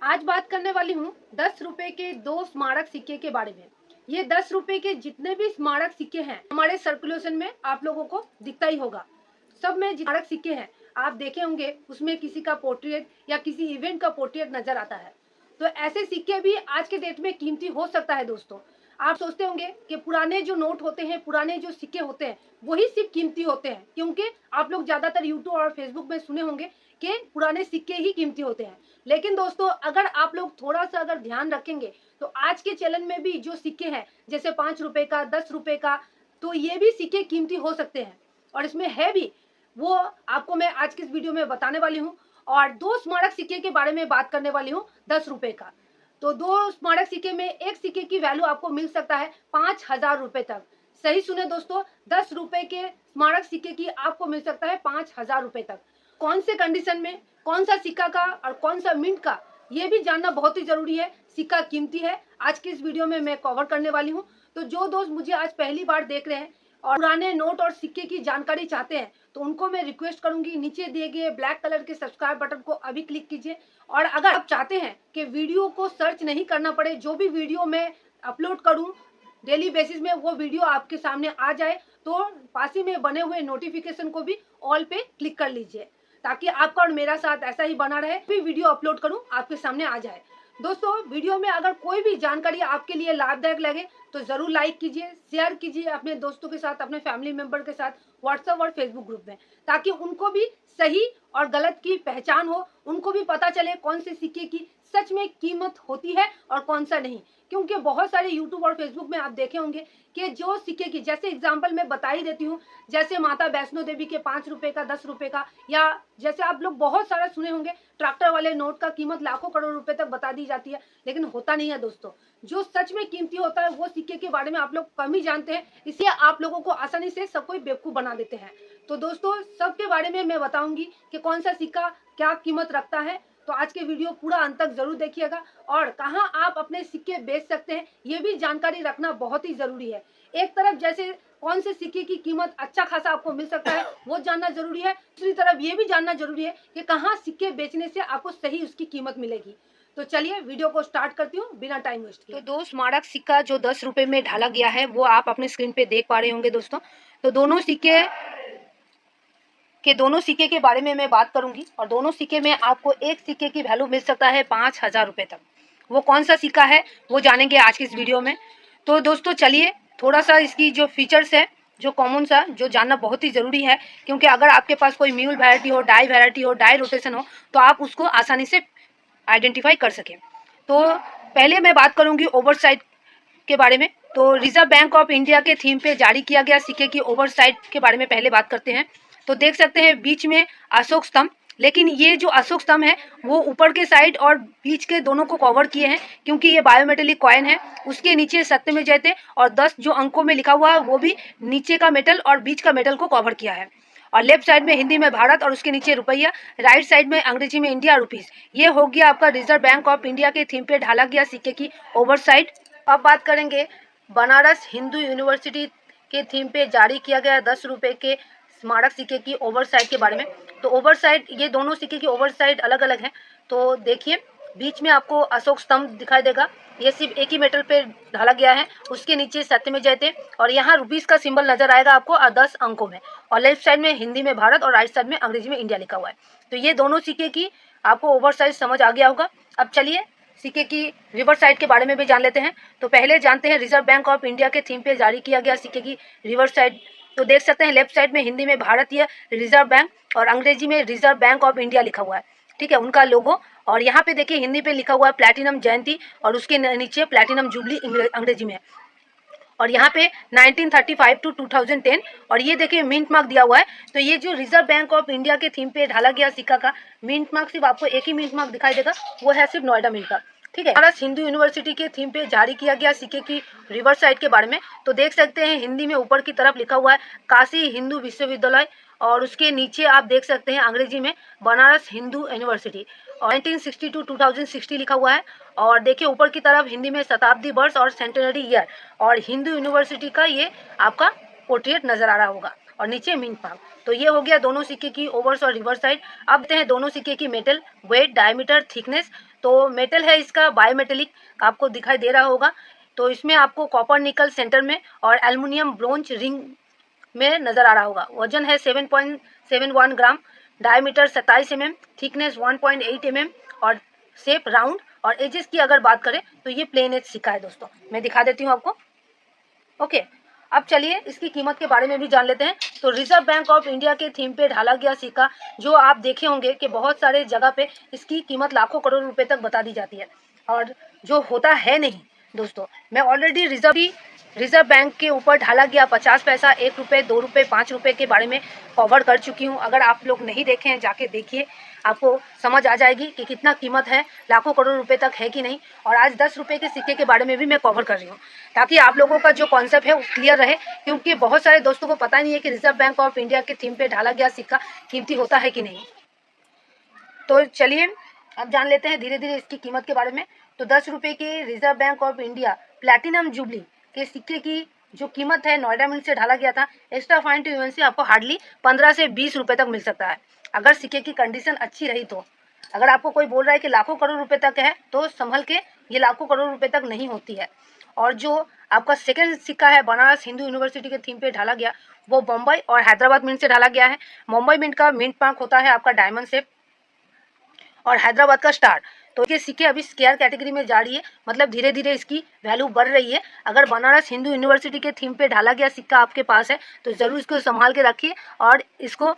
आज बात करने वाली हूँ 10 रुपए के दो स्मारक सिक्के के बारे में। ये 10 रुपए के जितने भी स्मारक सिक्के हैं हमारे सर्कुलेशन में आप लोगों को दिखता ही होगा। सब में स्मारक सिक्के हैं, आप देखे होंगे उसमें किसी का पोर्ट्रेट या किसी इवेंट का पोर्ट्रेट नजर आता है। तो ऐसे सिक्के भी आज के डेट में कीमती हो सकता है दोस्तों। आप सोचते होंगे कि पुराने जो नोट होते हैं, पुराने जो सिक्के होते हैं वही सिर्फ कीमती होते हैं, क्योंकि आप लोग ज्यादातर यूट्यूब और फेसबुक में सुने होंगे कि पुराने सिक्के ही कीमती होते हैं। लेकिन दोस्तों अगर आप लोग थोड़ा सा अगर ध्यान रखेंगे तो आज के चलन में भी जो सिक्के हैं जैसे 5 रुपए का, 10 रुपए का, तो ये भी सिक्के कीमती हो सकते हैं। और इसमें है भी वो आपको मैं आज की इस वीडियो में बताने वाली हूँ। और दो स्मारक सिक्के के बारे में बात करने वाली हूँ 10 रुपए का। तो दो स्मारक सिक्के में एक सिक्के की वैल्यू आपको मिल सकता है 5,000 रुपए तक। सही सुने दोस्तों, 10 रुपए के स्मारक सिक्के की आपको मिल सकता है 5,000 रुपए तक। कौन से कंडीशन में, कौन सा सिक्का का और कौन सा मिंट का, ये भी जानना बहुत ही जरूरी है। सिक्का कीमती है, आज की इस वीडियो में मैं कवर करने वाली हूँ। तो जो दोस्त मुझे आज पहली बार देख रहे हैं और पुराने नोट और सिक्के की जानकारी चाहते हैं तो उनको मैं रिक्वेस्ट करूंगी, नीचे दिए गए ब्लैक कलर के सब्सक्राइब बटन को अभी क्लिक कीजिए। और अगर आप चाहते हैं कि वीडियो को सर्च नहीं करना पड़े, जो भी वीडियो मैं अपलोड करूं डेली बेसिस में वो वीडियो आपके सामने आ जाए, तो पास ही में बने हुए नोटिफिकेशन को भी ऑल पे क्लिक कर लीजिए, ताकि आपका और मेरा साथ ऐसा ही बना रहे, भी वीडियो अपलोड करूं आपके सामने आ जाए। दोस्तों वीडियो में अगर कोई भी जानकारी आपके लिए लाभदायक लगे तो जरूर लाइक कीजिए, शेयर कीजिए अपने दोस्तों के साथ, अपने फैमिली मेंबर के साथ व्हाट्सएप और फेसबुक ग्रुप में, ताकि उनको भी सही और गलत की पहचान हो, उनको भी पता चले कौन से सिक्के की सच में कीमत होती है और कौन सा नहीं। क्योंकि बहुत सारे यूट्यूब और फेसबुक में आप देखे होंगे कि जो सिक्के की, जैसे एग्जाम्पल मैं बता ही देती हूँ, जैसे माता वैष्णो देवी के 5 रुपए का, 10 रुपए का, या जैसे आप लोग बहुत सारा सुने होंगे ट्रैक्टर वाले नोट का कीमत लाखों करोड़ रुपए तक बता दी जाती है, लेकिन होता नहीं है दोस्तों। जो सच में कीमती होता है वो सिक्के के बारे में आप लोग कम ही जानते हैं, इसलिए आप लोगों को आसानी से सब कोई बेवकूफ बना देते हैं। तो दोस्तों सबके बारे में मैं बताऊंगी कि कौन सा सिक्का क्या कीमत रखता है। तो आज के वीडियो पूरा अंत तक जरूर देखिएगा। और कहाँ आप अपने सिक्के बेच सकते हैं ये भी जानकारी रखना बहुत ही जरूरी है। एक तरफ जैसे कौन से सिक्के की कीमत अच्छा खासा आपको मिल सकता है वो जानना जरूरी है, दूसरी तरफ ये भी जानना जरूरी है कि कहाँ सिक्के बेचने से आपको सही उसकी कीमत मिलेगी। तो चलिए वीडियो को स्टार्ट करती हूँ बिना टाइम वेस्ट किए। तो दो स्मारक सिक्का जो 10 रुपए में ढाला गया है वो आप अपने स्क्रीन पे देख पा रहे होंगे दोस्तों। तो दोनों सिक्के के बारे में मैं बात करूंगी और दोनों सिक्के में आपको एक सिक्के की वैल्यू मिल सकता है 5,000 रुपए तक। वो कौन सा सिक्का है वो जानेंगे आज की इस वीडियो में। तो दोस्तों चलिए थोड़ा सा इसकी जो फीचर्स है, जो कॉमन सा, जो जानना बहुत ही ज़रूरी है, क्योंकि अगर आपके पास कोई म्यूल वैरायटी हो, डाई वैरायटी हो, डाई रोटेशन हो, तो आप उसको आसानी से आइडेंटिफाई कर सकें। तो पहले मैं बात करूंगी ओवरसाइड के बारे में। तो रिजर्व बैंक ऑफ इंडिया के थीम पे जारी किया गया सिक्के की ओवरसाइड के बारे में पहले बात करते हैं। तो देख सकते हैं बीच में अशोक स्तंभ, लेकिन ये जो अशोक स्तंभ है वो ऊपर के साइड और बीच के दोनों को कवर किए हैं, क्योंकि ये बायोमेटेलिक कॉइन है। उसके नीचे सत्य में जयते और 10 जो अंकों में लिखा हुआ है वो भी नीचे का मेटल और बीच का मेटल को कवर किया है। और लेफ्ट साइड में हिंदी में भारत और उसके नीचे रुपया, राइट साइड में अंग्रेजी में इंडिया रुपीस। ये हो गया आपका रिजर्व बैंक ऑफ इंडिया के थीम पे ढाला गया सिक्के की ओवरसाइड। अब बात करेंगे बनारस हिंदू यूनिवर्सिटी के थीम पे जारी किया गया 10 रुपए के स्मारक सिक्के की ओवरसाइड के बारे में। तो ओवरसाइड, ये दोनों सिक्के की ओवरसाइड अलग अलग हैं। तो देखिए बीच में आपको अशोक स्तंभ दिखाई देगा, ये सिर्फ एक ही मेटल पे ढाला गया है। उसके नीचे सत्य में जयते और यहाँ रुपीस का सिंबल नजर आएगा आपको 10 अंकों में। और लेफ्ट साइड में हिंदी में भारत और राइट साइड में अंग्रेजी में इंडिया लिखा हुआ है। तो ये दोनों सिक्के की आपको ओवरसाइज समझ आ गया होगा। अब चलिए सिक्के की रिवर्स साइड के बारे में भी जान लेते हैं। तो पहले जानते हैं रिजर्व बैंक ऑफ इंडिया के थीम पे जारी किया गया सिक्के की रिवर्स साइड। तो देख सकते हैं लेफ्ट साइड में हिंदी में भारतीय रिजर्व बैंक और अंग्रेजी में रिजर्व बैंक ऑफ इंडिया लिखा हुआ है, ठीक है, उनका लोगो। और यहाँ पे देखिए हिंदी पे लिखा हुआ है प्लैटिनम जयंती और उसके नीचे प्लैटिनम जुबली अंग्रेजी में है। और यहाँ पे 1935 टू 2010 और ये देखिए मिंट मार्क दिया हुआ है। तो ये जो रिजर्व बैंक ऑफ इंडिया के थीम पे ढाला गया सिक्का का मिंट मार्क, सिर्फ आपको एक ही मिंट मार्क दिखाई देगा, वो है सिर्फ नोएडा मिंट का, ठीक है। बनारस हिंदू यूनिवर्सिटी के थीम पे जारी किया गया सिक्के की रिवर्स साइड के बारे में। तो देख सकते हैं हिंदी में ऊपर की तरफ लिखा हुआ है काशी हिंदू विश्वविद्यालय और उसके नीचे आप देख सकते हैं अंग्रेजी में बनारस हिंदू यूनिवर्सिटी और 1960 टू 2060 लिखा हुआ है। और देखिए ऊपर की तरफ हिंदी में शताब्दी वर्ष और सेंटेनरी ईयर और हिंदू यूनिवर्सिटी का ये आपका पोर्ट्रेट नजर आ रहा होगा और नीचे मिंट मार्क। तो ये हो गया दोनों सिक्के की ओवर्स और रिवर्स साइड। अब देखते हैं दोनों सिक्के की मेटल, वेट, डायमीटर, थिकनेस। तो मेटल है इसका बायोमेटेलिक, आपको दिखाई दे रहा होगा। तो इसमें आपको कॉपर निकल सेंटर में और एल्युमिनियम ब्रोंज रिंग में नज़र आ रहा होगा। वजन है 7.71 ग्राम, डायमीटर 27 mm, थिकनेस 1.8 mm और शेप राउंड। और एजेस की अगर बात करें तो ये प्लेन एज सिक्का है दोस्तों, मैं दिखा देती हूँ आपको। ओके, अब चलिए इसकी कीमत के बारे में भी जान लेते हैं। तो रिजर्व बैंक ऑफ इंडिया के थीम पे ढाला गया सिक्का, जो आप देखे होंगे कि बहुत सारे जगह पे इसकी कीमत लाखों करोड़ रुपए तक बता दी जाती है, और जो होता है नहीं दोस्तों। मैं ऑलरेडी रिजर्व बैंक के ऊपर ढाला गया 50 पैसा, 1 रुपये, 2 रुपये, 5 रुपये के बारे में कवर कर चुकी हूँ। अगर आप लोग नहीं देखे हैं जाके देखिए, आपको समझ आ जाएगी कि कितना कीमत है, लाखों करोड़ रुपए तक है कि नहीं। और आज 10 रुपये के सिक्के के बारे में भी मैं कवर कर रही हूँ, ताकि आप लोगों का जो कॉन्सेप्ट है वो क्लियर रहे, क्योंकि बहुत सारे दोस्तों को पता नहीं है कि रिजर्व बैंक ऑफ इंडिया के थीम पे ढाला गया सिक्का कीमती होता है कि नहीं। तो चलिए अब जान लेते हैं धीरे धीरे इसकी कीमत के बारे में। तो 10 रुपये के reserve bank of India platinum jubilee के सिक्के की जो कीमत है, नोएडा मिंट से ढाला गया था, एक्स्ट्रा फाइन टू यूएनसी आपको हार्डली 15 से 20 रुपये तक मिल सकता है, अगर सिक्के की कंडीशन अच्छी रही तो। अगर आपको कोई बोल रहा है कि लाखों करोड़ रुपए तक है, तो संभल के, ये लाखों करोड़ रुपए तक नहीं होती है। और जो आपका सेकेंड सिक्का है, बनारस हिंदू यूनिवर्सिटी के थीम पे ढाला गया, वो मुंबई और हैदराबाद मिंट से ढाला गया है। मुंबई मिंट का मिंट मार्क होता है आपका डायमंड शेप, और हैदराबाद का स्टार। तो ये सिक्के अभी स्केयर कैटेगरी में जा रही है, मतलब धीरे धीरे इसकी वैल्यू बढ़ रही है। अगर बनारस हिंदू यूनिवर्सिटी के थीम पे ढाला गया सिक्का आपके पास है, तो ज़रूर इसको संभाल के रखिए, और इसको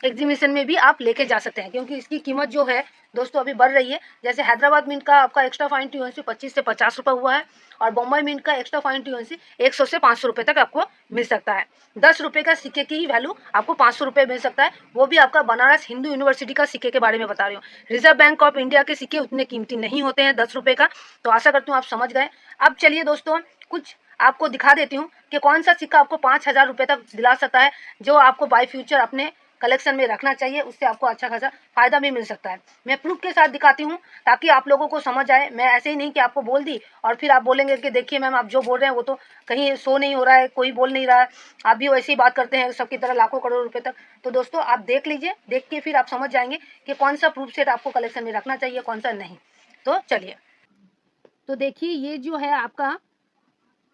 एग्जीबिशन में भी आप लेके जा सकते हैं, क्योंकि इसकी कीमत जो है दोस्तों अभी बढ़ रही है। जैसे हैदराबाद मिंट का आपका एक्स्ट्रा फाइन टू यूएनसी 25 से 50 रुपये हुआ है, और बम्बई मिंट का एक्स्ट्रा फाइन टू यूएनसी 100 से 500 रुपये तक आपको मिल सकता है। 10 रुपये का सिक्के की ही वैल्यू आपको 500 रुपये मिल सकता है, वो भी आपका बनारस हिंदू यूनिवर्सिटी का सिक्के के बारे में बता रही हूँ। रिजर्व बैंक ऑफ इंडिया के सिक्के उतने कीमती नहीं होते हैं 10 रुपये का। तो आशा करती हूँ आप समझ गए। अब चलिए दोस्तों कुछ आपको दिखा देती हूँ कि कौन सा सिक्का आपको 5,000 रुपये तक दिला सकता है, जो आपको बाय फ्यूचर अपने कलेक्शन में रखना चाहिए, उससे आपको अच्छा खासा फायदा भी मिल सकता है। मैं प्रूफ के साथ दिखाती हूँ ताकि आप लोगों को समझ आए। मैं ऐसे ही नहीं कि आपको बोल दी और फिर आप बोलेंगे कि देखिए मैम आप जो बोल रहे हैं वो तो कहीं शो नहीं हो रहा है, कोई बोल नहीं रहा है, आप भी वैसे ही बात करते हैं सबकी तरह लाखों करोड़ रुपए तक। तो दोस्तों आप देख लीजिए, देख के फिर आप समझ जाएंगे कि कौन सा प्रूफ सेट आपको कलेक्शन में रखना चाहिए, कौन सा नहीं। तो चलिए, तो देखिए ये जो है आपका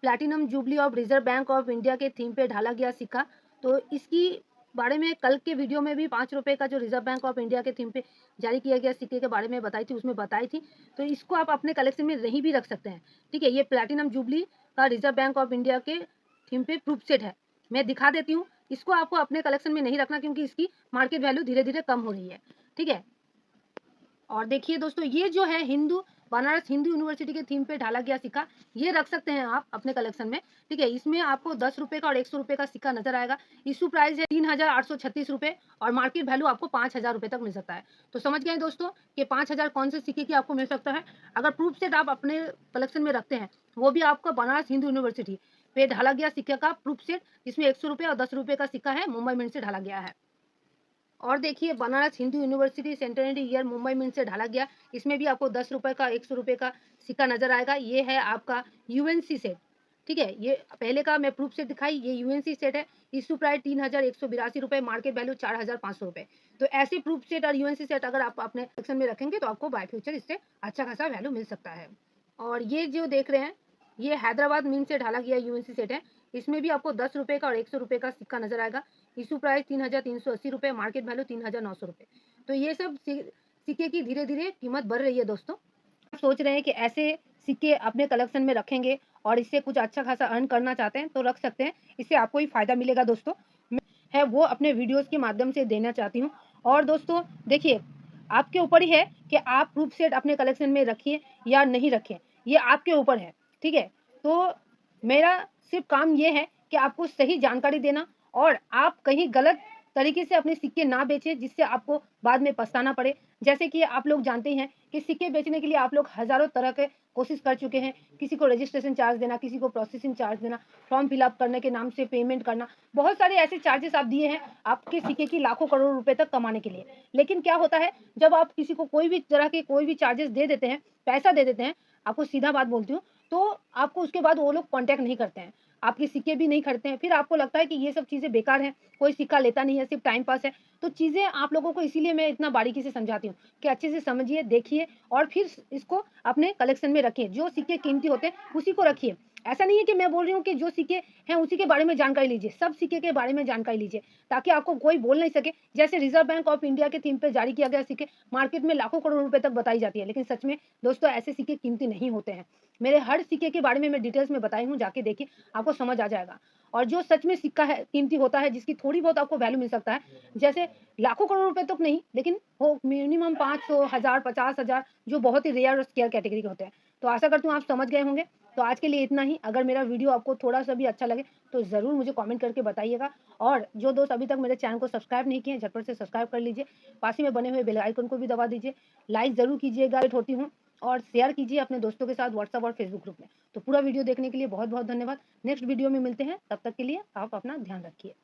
platinum jubilee of reserve bank of India के थीम पे ढाला गया सिक्का। तो इसकी बारे में कल के वीडियो में भी 5 रुपये का जो रिजर्व बैंक ऑफ इंडिया के थीम पे जारी किया गया सिक्के के बारे में बताई थी, उसमें बताई थी। तो इसको आप अपने कलेक्शन में नहीं भी रख सकते हैं, ठीक है। ये प्लैटिनम जुबली का रिजर्व बैंक ऑफ इंडिया के थीम पे प्रूफ सेट है, मैं दिखा देती हूँ। इसको आपको अपने कलेक्शन में नहीं रखना, क्योंकि इसकी मार्केट वैल्यू धीरे धीरे कम हो रही है, ठीक है। और देखिए दोस्तों, ये जो है बनारस हिंदू यूनिवर्सिटी के थीम पे ढाला गया सिक्का, ये रख सकते हैं आप अपने कलेक्शन में, ठीक है। इसमें आपको 10 रुपये का और 100 रुपये का सिक्का नजर आएगा। इशू प्राइस है 3,836 रुपये, और मार्केट वैल्यू आपको 5,000 रुपये तक मिल सकता है। तो समझ गए दोस्तों कि 5,000 कौन से सिक्के की आपको मिल सकता है। अगर प्रूफ सेट आप अपने कलेक्शन में रखते हैं, वो भी आपका बनारस हिंदू यूनिवर्सिटी पे ढाला गया सिक्के का प्रूफ सेट, जिसमें 100 रुपये और 10 रुपये का सिक्का है, मुंबई मिंट से ढाला गया है। और देखिए Banaras Hindu university centenary year Mumbai mint से ढाला गया, इसमें भी आपको 10 रुपये का 100 रुपये का सिक्का नजर आएगा। ये है आपका यूएनसी सेट, ठीक है। ये पहले का मैं प्रूफ सेट दिखाई, ये यूएनसी सेट है। इशू प्राइस 3,182 रुपये, मार्केट वैल्यू 4,500 रुपये। तो ऐसे प्रूफ सेट और यूएनसी सेट अगर आप अपने सेक्शन में रखेंगे तो आपको बाय फ्यूचर इससे अच्छा खासा वैल्यू मिल सकता है। और ये जो देख रहे हैं, ये हैदराबाद मिंट से ढाला गया यूएनसी सेट है। इसमें भी आपको 10 रुपये का और 100 रुपये का सिक्का नजर आएगा। इशू प्राइस 3,380 रुपये, मार्केट वैल्यू 3,900 रुपये। तो ये सब सिक्के की धीरे धीरे कीमत बढ़ रही है दोस्तों। आप सोच रहे हैं कि ऐसे सिक्के अपने कलेक्शन में रखेंगे और इससे कुछ अच्छा खासा अर्न करना चाहते हैं, तो रख सकते हैं, इससे आपको ही फायदा मिलेगा दोस्तों। मैं है वो अपने वीडियोस के माध्यम से देना चाहती हूँ। और दोस्तों देखिए, आपके ऊपर ही है कि आप प्रूफ सेट अपने कलेक्शन में रखिए या नहीं रखें, ये आपके ऊपर है, ठीक है। तो मेरा सिर्फ काम ये है कि आपको सही जानकारी देना, और आप कहीं गलत तरीके से अपने सिक्के ना बेचें, जिससे आपको बाद में पछताना पड़े। जैसे कि आप लोग जानते हैं कि सिक्के बेचने के लिए आप लोग हज़ारों तरह के कोशिश कर चुके हैं। किसी को रजिस्ट्रेशन चार्ज देना, किसी को प्रोसेसिंग चार्ज देना, फॉर्म फिलअप करने के नाम से पेमेंट करना, बहुत सारे ऐसे चार्जेस आप दिए हैं आपके सिक्के की लाखों करोड़ रुपए तक कमाने के लिए। लेकिन क्या होता है, जब आप किसी को कोई भी तरह के कोई भी चार्जेस दे देते हैं, पैसा दे देते हैं, आपको सीधा बात बोलती हूँ, तो आपको उसके बाद वो लोग कॉन्टैक्ट नहीं करते हैं। आपके सिक्के भी नहीं खरीदते हैं, फिर आपको लगता है कि ये सब चीज़ें बेकार हैं, कोई सिक्का लेता नहीं है, सिर्फ़ टाइम पास है। तो चीज़ें आप लोगों को इसीलिए मैं इतना बारीकी से समझाती हूँ कि अच्छे से समझिए, देखिए और फिर इसको अपने कलेक्शन में रखिए। जो सिक्के कीमती होते हैं, उसी को रखिए। ऐसा नहीं है कि मैं बोल रही हूँ कि जो सिक्के हैं, उसी के बारे में जानकारी लीजिए। सब सिक्के के बारे में जानकारी लीजिए, ताकि आपको कोई बोल नहीं सके। जैसे रिज़र्व बैंक ऑफ इंडिया के थीम पे जारी किया गया सिक्के मार्केट में लाखों करोड़ रुपए तक बताई जाती है, लेकिन सच में दोस्तों ऐसे सिक्के कीमती नहीं होते हैं। मेरे हर सिक्के के बारे में मैं डिटेल्स में बताई हूँ, जाके देखिए, आपको समझ आ जाएगा। और जो सच में सिक्का है, कीमती होता है, जिसकी थोड़ी बहुत आपको वैल्यू मिल सकता है, जैसे लाखों करोड़ रुपए तक नहीं, लेकिन वो मिनिमम 500, 1000, 50,000 जो बहुत ही रेयर और स्केयर कैटेगरी के होते हैं। तो आशा करती हूँ आप समझ गए होंगे। तो आज के लिए इतना ही। अगर मेरा वीडियो आपको थोड़ा-सा भी अच्छा लगे, तो ज़रूर मुझे कमेंट करके बताइएगा और जो दोस्त अभी तक मेरे चैनल को सब्सक्राइब नहीं किए हैं, झटपट से सब्सक्राइब कर लीजिए। पास ही में बने हुए बेल आइकन को भी दबा दीजिए। लाइक ज़रूर कीजिएगा, होती हूँ और शेयर कीजिए अपने दोस्तों के साथ व्हाट्सएप और फेसबुक ग्रुप में। तो पूरा वीडियो देखने के लिए बहुत-बहुत धन्यवाद। नेक्स्ट वीडियो में मिलते हैं, तब तक के लिए आप अपना ध्यान रखिए।